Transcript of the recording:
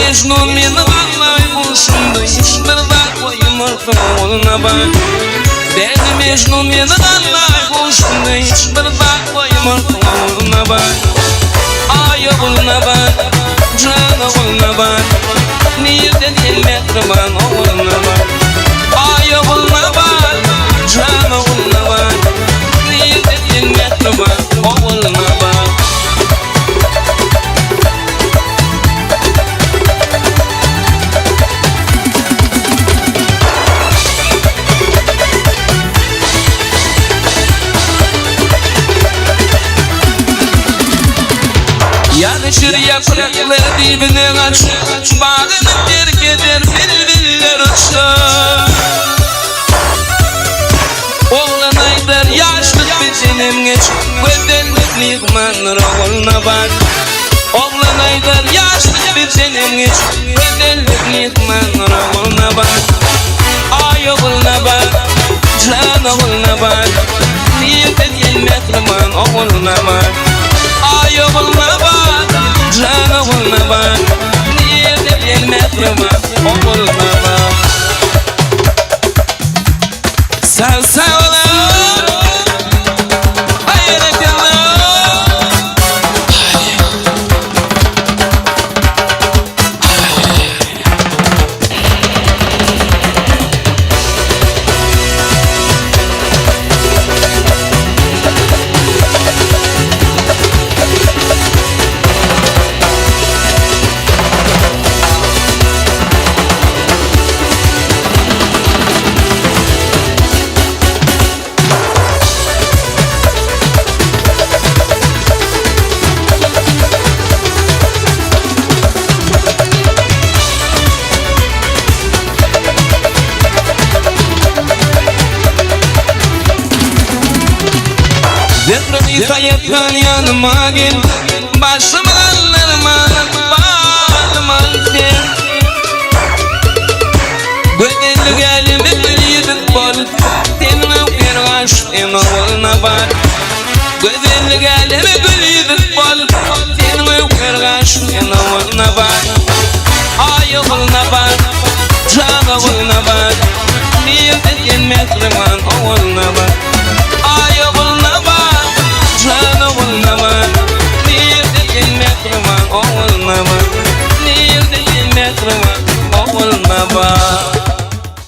Mecnun meni vallahi boşumda hiçbir dar koymakta oluna bak. Beni Mecnun meni vallahi boşumda hiçbir dar koymakta oluna bak. Ay oluna bak, canı oluna bak. Nereden elmekte bana oluna bak. Ay oluna bak, canı oluna bak. Nereden elmekte bana oluna bak. Yanışır yapraklar dibine kaçır, bağını terk eder bülbüller uçar. Oğlan aydar yaşlık betenim geç, güzellik manır oğluna bak. Oğlan aydar yaşlık betenim geç, güzellik manır oğluna bak. Ay oğluna bak, can oğluna bak. Niyetet gelmek man oğluna bak. Ay oğluna bak, can oğluna bak. Niyetet gelmek man oğluna bak. Sağ sağ oğlum, hayırlı kalın. Zefreni sayıptan yanıma gel, başımı alırma, bağlıma sen. Güzellik elime gülüyorduk bol, senin bir aşkın oğluna bak. Güzellik elime gülüyorduk bol, senin bir aşkın oğluna bak. Ay oğluna bak, can oğluna bak.